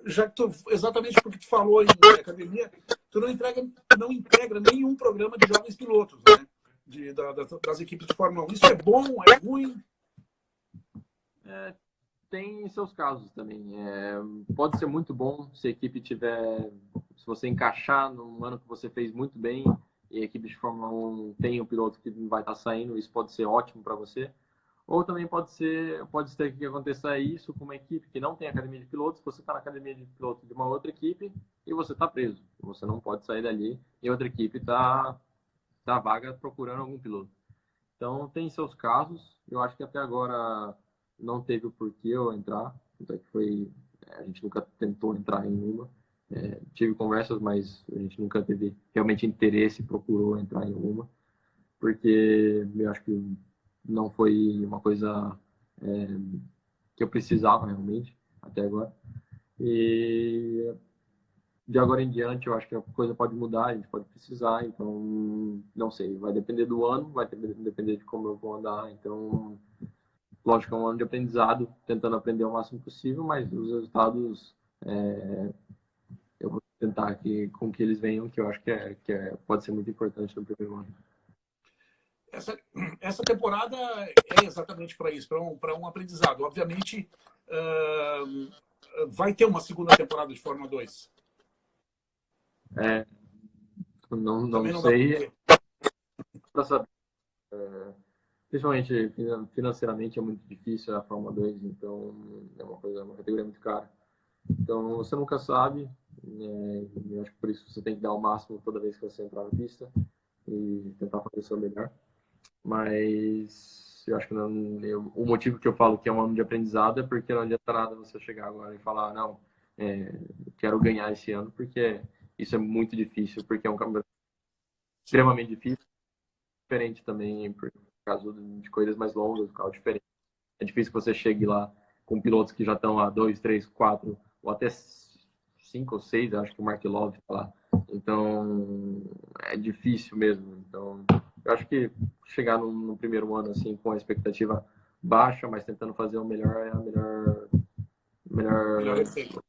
Já que exatamente porque tu falou em academia, tu não integra nenhum programa de jovens pilotos, né? Das equipes de Fórmula 1. Isso é bom, é ruim? Tem seus casos também. Pode ser muito bom se a equipe tiver, se você encaixar num ano que você fez muito bem e a equipe de Fórmula 1 tem um piloto que vai estar saindo, isso pode ser ótimo para você. Ou também pode ser que aconteça isso com uma equipe que não tem academia de pilotos, você está na academia de pilotos de uma outra equipe e você está preso. Você não pode sair dali e outra equipe tá vaga procurando algum piloto. Então, tem seus casos. Eu acho que até agora não teve o porquê eu entrar. Então, a gente nunca tentou entrar em nenhuma. Tive conversas, mas a gente nunca teve realmente interesse, procurou entrar em uma. Porque eu acho que não foi uma coisa é, que eu precisava realmente, até agora. E de agora em diante, eu acho que a coisa pode mudar, a gente pode precisar, então, não sei, vai depender do ano, vai depender de como eu vou andar, então, lógico, é um ano de aprendizado, tentando aprender o máximo possível, mas os resultados, eu vou tentar com que eles venham, que eu acho pode ser muito importante no primeiro ano. Essa temporada é exatamente para isso, para um aprendizado. Obviamente, vai ter uma segunda temporada de Fórmula 2. Não Também não dá para sei, ver. para saber. Principalmente financeiramente é muito difícil a Fórmula 2, então é uma categoria muito cara. Então você nunca sabe, né? Eu acho que por isso você tem que dar o máximo toda vez que você entrar na pista e tentar fazer o seu melhor. Mas eu acho que o motivo que eu falo que é um ano de aprendizado é porque não adianta nada você chegar agora e falar, não, quero ganhar esse ano, porque isso é muito difícil, porque é um campeonato extremamente difícil, diferente também por causa de coisas mais longas, carro diferente. É difícil que você chegue lá com pilotos que já estão há 2, 3, 4 ou até 5 ou 6, acho que o Mark Love está lá. Então, é difícil mesmo. Então, eu acho que chegar no primeiro ano assim com a expectativa baixa, mas tentando fazer o melhor é a Melhor melhor, receita.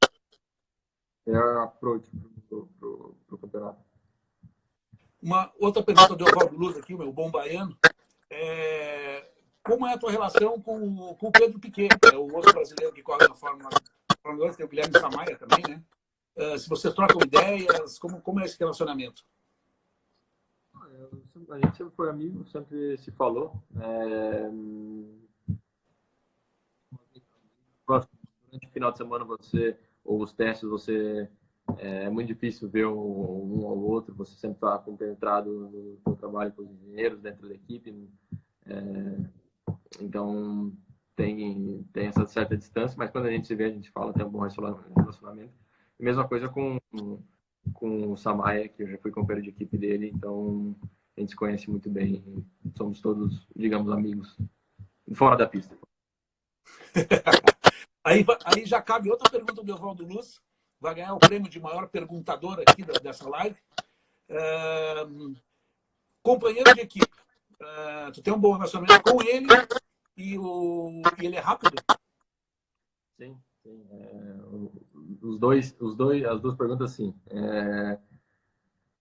melhor approach pro campeonato. Uma outra pergunta do Evaldo Luz aqui, o meu bom baiano. Como é a tua relação com o Pedro Piquet, que é o outro brasileiro que corre na Fórmula 2, tem o Guilherme Samaia também, né? Se vocês trocam ideias, como é esse relacionamento? A gente sempre foi amigo, sempre se falou. Durante o final de semana ou os testes, é muito difícil ver um ao outro, você sempre está compenetrado no trabalho com os engenheiros dentro da equipe, então tem essa certa distância, mas quando a gente se vê, a gente fala, tem um bom relacionamento. E mesma coisa com o Samaia, que eu já fui companheiro de equipe dele, então a gente se conhece muito bem, somos todos, digamos, amigos, fora da pista. Aí já cabe outra pergunta do Evaldo Luz, vai ganhar o prêmio de maior perguntador aqui dessa live. Companheiro de equipe, tu tem um bom relacionamento com ele e ele é rápido? Sim, sim. As duas perguntas, sim.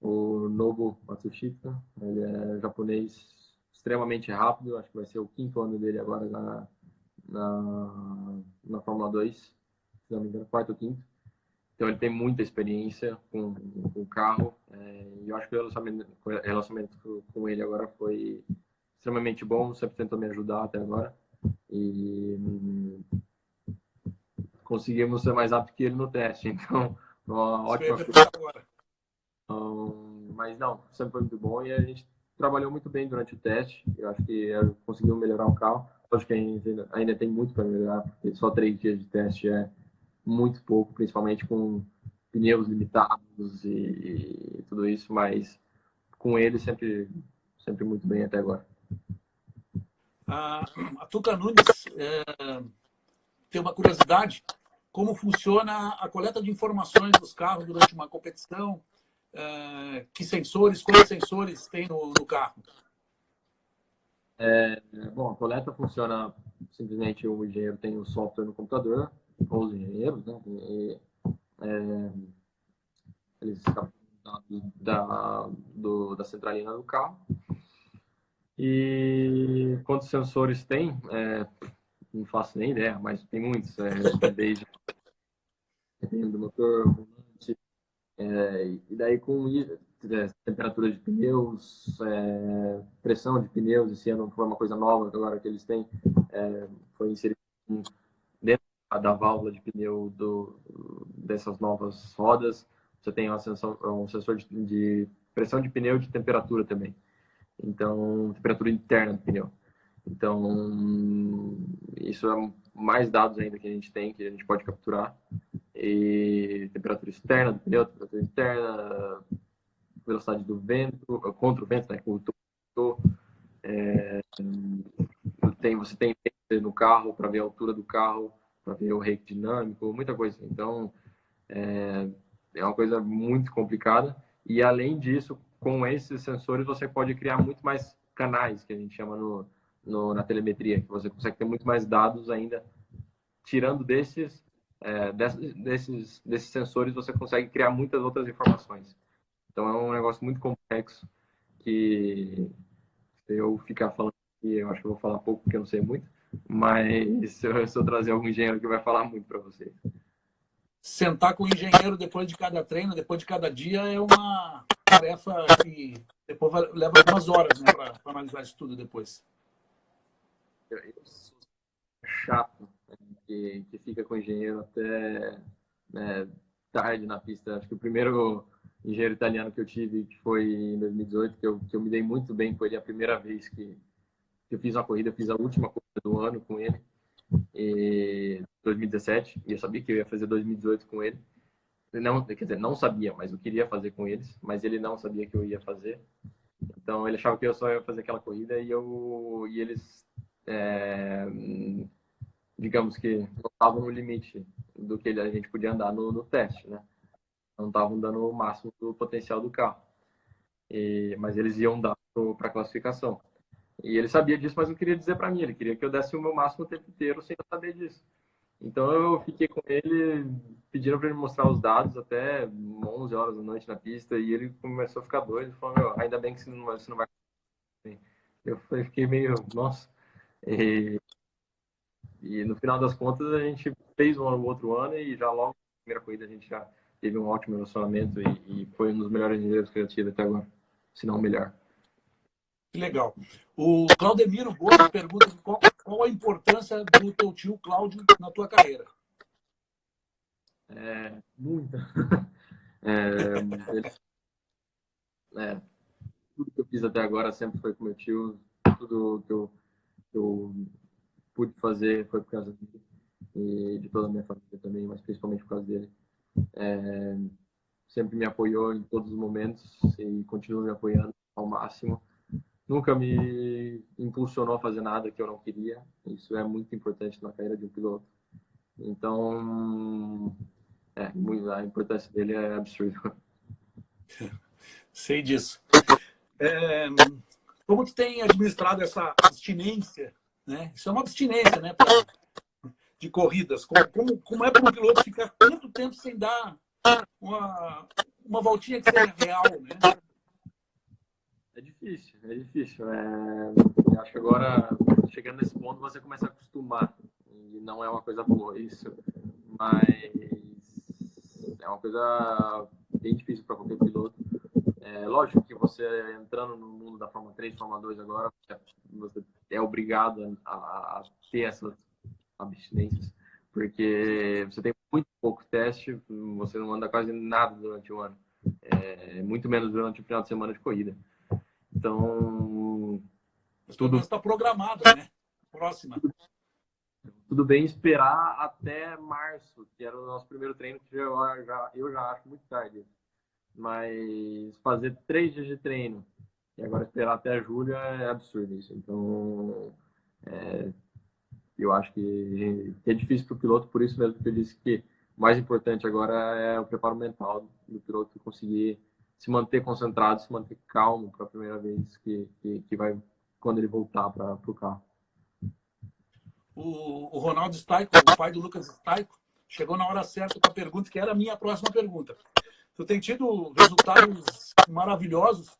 O Nobu Matsushita, ele é japonês extremamente rápido, acho que vai ser o quinto ano dele agora na Fórmula 2, se não me engano, quarto ou quinto. Então ele tem muita experiência com o carro, e eu acho que o relacionamento com ele agora foi extremamente bom, sempre tentou me ajudar até agora. E conseguimos ser mais rápido que ele no teste, então uma ótima coisa. Mas não, sempre foi muito bom e a gente trabalhou muito bem durante o teste. Eu acho que conseguiu melhorar o carro. Acho que ainda tem muito para melhorar, porque só 3 dias de teste é muito pouco, principalmente com pneus limitados e tudo isso, mas com ele sempre muito bem até agora. A Tuca Nunes tem uma curiosidade, como funciona a coleta de informações dos carros durante uma competição, quantos sensores tem no carro? Bom, a coleta funciona simplesmente o engenheiro tem o software no computador, ou os engenheiros, né? Eles capturam dados da centralina do carro. E quantos sensores tem? Não faço nem ideia, mas tem muitos. Desde do motor, volante, e daí com temperatura de pneus, pressão de pneus, esse ano foi uma coisa nova agora que eles têm, foi inserido dentro da válvula de pneu dessas novas rodas. Você tem um sensor de pressão de pneu e de temperatura também. Então, temperatura interna do pneu. Então, isso é mais dados ainda que a gente tem, que a gente pode capturar. E temperatura externa do pneu, temperatura interna, velocidade do vento, contra o vento, né? Você tem no carro para ver a altura do carro, para ver o reiki dinâmico, muita coisa. Então, é uma coisa muito complicada. E, além disso, com esses sensores, você pode criar muito mais canais, que a gente chama na telemetria, que você consegue ter muito mais dados ainda. Tirando desses sensores, você consegue criar muitas outras informações. Então, é um negócio muito complexo que, se eu ficar falando aqui, eu acho que eu vou falar pouco, porque eu não sei muito. Mas se eu trazer algum engenheiro que vai falar muito para vocês. Sentar com o engenheiro depois de cada treino, depois de cada dia, é uma tarefa que depois leva algumas horas, né, para analisar isso tudo depois. Eu sou chato, né, que fica com o engenheiro até tarde na pista. Acho que o primeiro engenheiro italiano que eu tive, que foi em 2018, que eu me dei muito bem, foi a primeira vez que eu fiz uma corrida, eu fiz a última corrida do ano com ele, em 2017, e eu sabia que eu ia fazer 2018 com ele. Não, quer dizer, não sabia, mas eu queria fazer com eles, mas ele não sabia que eu ia fazer. Então, ele achava que eu só ia fazer aquela corrida e eles, digamos que não estavam no limite do que a gente podia andar no teste, né? Não estavam dando o máximo do potencial do carro. Mas eles iam dar para a classificação. E ele sabia disso, mas não queria dizer para mim. Ele queria que eu desse o meu máximo o tempo inteiro sem eu saber disso. Então, eu fiquei com ele, pedindo para ele mostrar os dados até 11 horas da noite na pista, e ele começou a ficar doido, falou, ainda bem que você não vai. Eu fiquei meio, nossa. E no final das contas, a gente fez um outro ano, e já logo na primeira corrida a gente já teve um ótimo relacionamento, e foi um dos melhores engenheiros que eu tive até agora, se não o melhor. Que legal. O Claudemiro Borges pergunta qual a importância do teu tio Cláudio na tua carreira. Muita. Tudo que eu fiz até agora sempre foi com meu tio. Tudo que eu pude fazer foi por causa dele. E de toda a minha família também, mas principalmente por causa dele. Sempre me apoiou em todos os momentos e continua me apoiando ao máximo. Nunca me impulsionou a fazer nada que eu não queria. Isso é muito importante na carreira de um piloto. Então, a importância dele é absurda. Sei disso. Como tu tem administrado essa abstinência, né? Isso é uma abstinência, né, de corridas. Como é para um piloto ficar tanto tempo sem dar uma voltinha que seja real, né? É difícil. Eu acho que agora, chegando nesse ponto, você começa a acostumar. E não é uma coisa boa isso. Mas é uma coisa bem difícil para qualquer piloto. Lógico que você, entrando no mundo da Fórmula 3, Fórmula 2 agora, você é obrigado a ter essas abstinências. Porque você tem muito pouco teste, você não anda quase nada durante o ano. Muito menos durante o final de semana de corrida. Então, tudo está programado, né? Próxima. Tudo bem esperar até março, que era o nosso primeiro treino, que eu já acho muito tarde. Mas fazer 3 dias de treino e agora esperar até julho é absurdo isso. Então, eu acho que é difícil para o piloto, por isso mesmo que eu disse que o mais importante agora é o preparo mental do piloto conseguir se manter concentrado, se manter calmo para a primeira vez que vai, quando ele voltar para o carro. O Ronaldo Staico, o pai do Lucas Staico, chegou na hora certa com a pergunta, que era a minha próxima pergunta. Tu tem tido resultados maravilhosos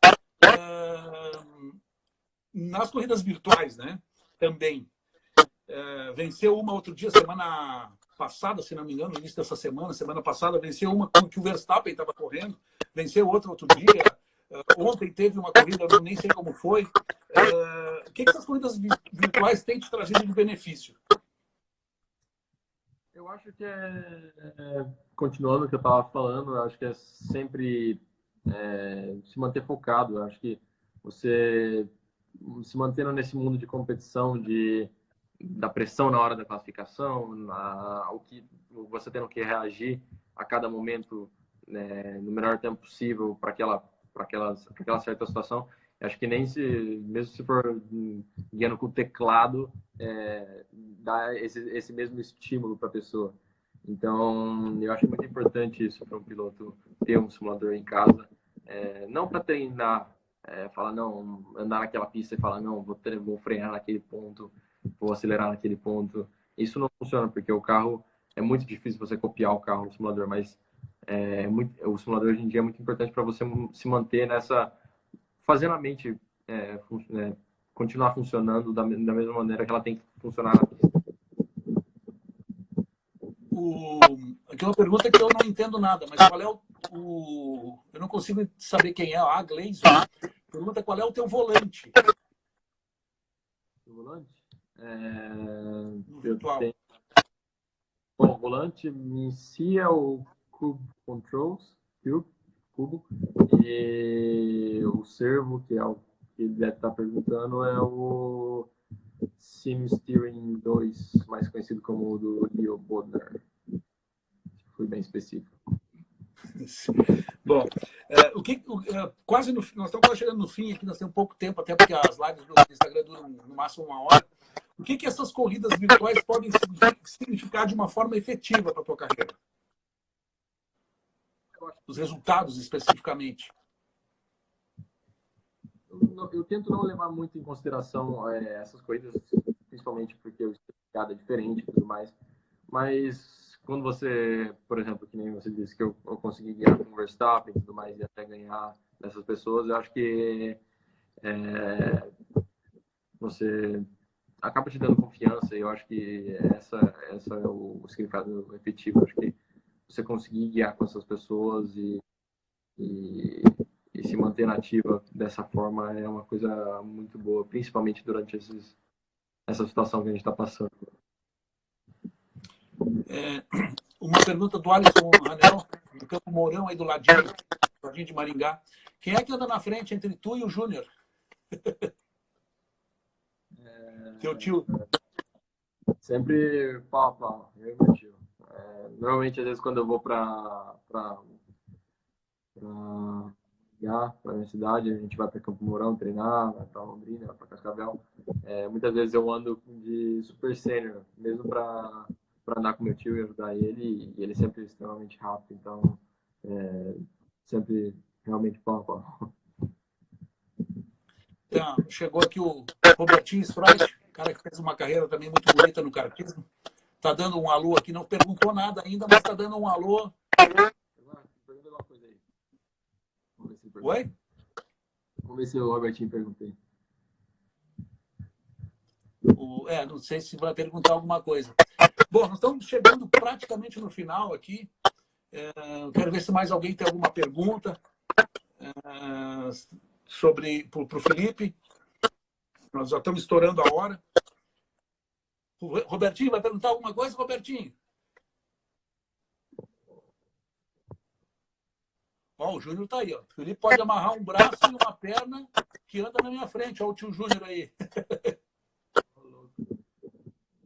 nas corridas virtuais, né? Também. Venceu uma outro dia, semana passada, se não me engano, no início dessa semana passada, venceu uma que o Verstappen estava correndo, venceu outra outro dia. Ontem teve uma corrida, nem sei como foi. que essas corridas virtuais têm te trazido de benefício? Eu acho que continuando o que eu estava falando, eu acho que é sempre se manter focado. Eu acho que você se mantendo nesse mundo de competição, da pressão na hora da classificação, o que você tendo que reagir a cada momento, né, no menor tempo possível para aquela certa situação. Eu acho que mesmo se for guiando com o teclado, dá esse mesmo estímulo para a pessoa. Então, eu acho muito importante isso para um piloto ter um simulador em casa, não para treinar, falar não, andar naquela pista e falar não, vou frear naquele ponto, vou acelerar naquele ponto. Isso não funciona porque o carro é muito difícil você copiar o carro no simulador, mas o simulador hoje em dia é muito importante para você se manter fazendo a mente continuar funcionando da mesma maneira que ela tem que funcionar na pista. Aqui é uma pergunta que eu não entendo nada, mas qual é eu não consigo saber quem é. A Gleison pergunta qual é o teu volante. O volante? Virtual. Bom, o volante em si é o Cube Controls, Cubo, e o servo, que é o que ele deve estar perguntando, é o Sim Steering 2, mais conhecido como o do Leo Bodnar. Foi bem específico. Bom, nós estamos quase chegando no fim aqui, nós temos pouco tempo, até porque as lives do Instagram duram no máximo 1 hora. O que essas corridas virtuais podem significar de uma forma efetiva para a tua carreira? Os resultados, especificamente. Eu tento não levar muito em consideração essas coisas, principalmente porque o estado é diferente e tudo mais. Mas quando você, por exemplo, que nem você disse que eu consegui guiar com o Verstappen e tudo mais, e até ganhar dessas pessoas, eu acho que você acaba te dando confiança, e eu acho que essa é o significado efetivo. Eu acho que você conseguir guiar com essas pessoas e se manter nativa dessa forma é uma coisa muito boa, principalmente durante essa situação que a gente está passando. Uma pergunta do Alisson Ranel, do Campo Mourão, aí do ladinho de Maringá. Quem é que anda na frente entre tu e o Júnior? Teu tio. Sempre pau a pau, eu e meu tio. Normalmente, às vezes, quando eu vou para minha cidade, a gente vai para Campo Mourão treinar, vai para Londrina, vai para Cascavel. Muitas vezes eu ando de super sênior, mesmo para andar com meu tio e ajudar ele, e ele sempre é extremamente rápido, então sempre realmente pau a pau. Então, chegou aqui o Robertinho Sprite, cara que fez uma carreira também muito bonita no kartismo. Tá dando um alô aqui, não perguntou nada ainda, mas tá dando um alô. Pergunta alguma coisa aí. Oi? Vamos ver se o Robertinho perguntei. Não sei se vai perguntar alguma coisa. Bom, nós estamos chegando praticamente no final aqui. Quero ver se mais alguém tem alguma pergunta para o Felipe. Nós já estamos estourando a hora. O Robertinho vai perguntar alguma coisa, Robertinho? Ó, o Júnior está aí. Ó. O Felipe pode amarrar um braço e uma perna que anda na minha frente. Ó, o tio Júnior aí.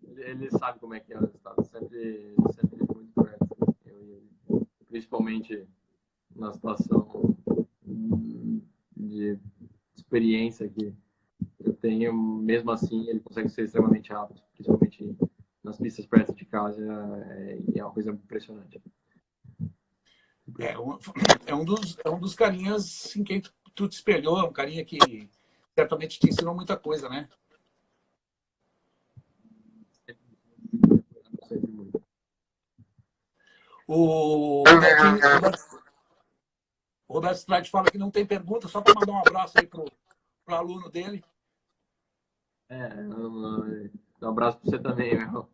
Ele sabe como é que é o resultado. Sempre muito correto. Eu e ele. Principalmente na situação de experiência que eu tenho, mesmo assim, ele consegue ser extremamente rápido, principalmente nas pistas perto de casa, é uma coisa impressionante. É um dos carinhas em quem tu te espelhou, um carinha que certamente te ensinou muita coisa, né? Sempre muito. O Roberto Strade fala que não tem pergunta, só para mandar um abraço aí pro aluno dele. Um abraço para você também, meu.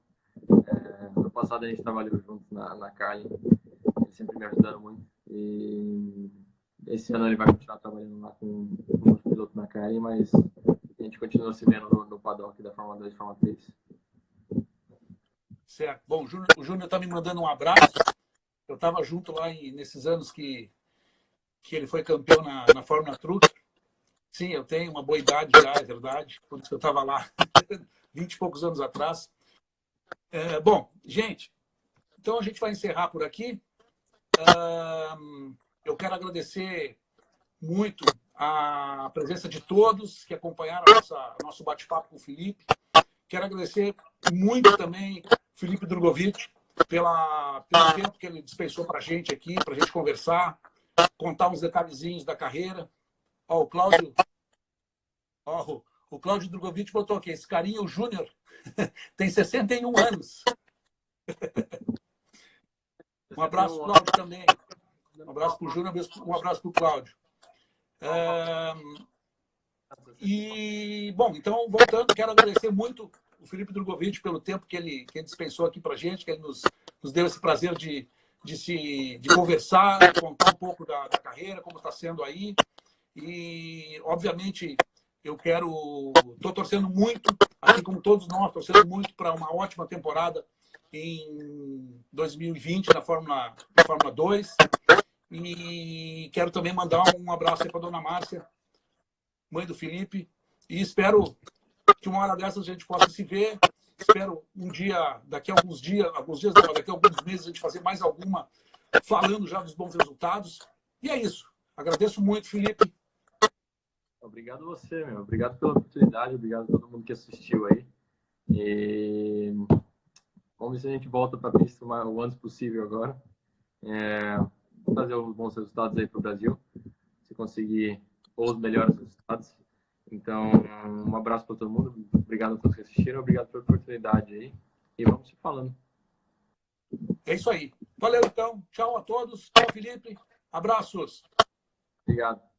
No passado a gente trabalhou juntos na Carlin, ele sempre me ajudando muito. E esse ano ele vai continuar trabalhando lá com o piloto na Carlin, mas a gente continua se vendo no paddock da Fórmula 2 e Fórmula 3. Certo. Bom, o Júnior está me mandando um abraço. Eu estava junto lá nesses anos que ele foi campeão na Fórmula Truck. Sim, eu tenho uma boa idade já, é verdade. Por isso que eu estava lá 20 e poucos anos atrás. Bom, gente, então a gente vai encerrar por aqui. Eu quero agradecer muito a presença de todos que acompanharam nosso bate-papo com o Felipe. Quero agradecer muito também o Felipe Drogovic pelo tempo que ele dispensou para a gente aqui, para a gente conversar, contar uns detalhezinhos da carreira. Ó, o Cláudio Drogovic botou aqui, esse carinha, o Júnior, tem 61 anos. Um abraço para o Cláudio também. Um abraço para o Júnior, um abraço para o Cláudio. Bom, então, voltando, quero agradecer muito o Felipe Drogovic pelo tempo que ele dispensou aqui para a gente, que ele nos deu esse prazer de conversar, de contar um pouco da carreira, como está sendo aí. E, obviamente, estou torcendo muito, assim como todos nós, torcendo muito para uma ótima temporada em 2020 na Fórmula 2. E quero também mandar um abraço aí para a dona Márcia, mãe do Felipe, e espero que uma hora dessas a gente possa se ver. Espero um dia, daqui a alguns dias não, daqui a alguns meses a gente fazer mais alguma, falando já dos bons resultados. E é isso. Agradeço muito, Felipe. Obrigado você, meu. Obrigado pela oportunidade, obrigado a todo mundo que assistiu aí. E vamos ver se a gente volta para a pista o antes possível agora. Fazer os bons resultados aí para o Brasil, se conseguir os melhores resultados. Então, um abraço para todo mundo, obrigado a todos que assistiram, obrigado pela oportunidade aí, e vamos se falando. É isso aí. Valeu, então. Tchau a todos. Tchau, Felipe. Abraços. Obrigado.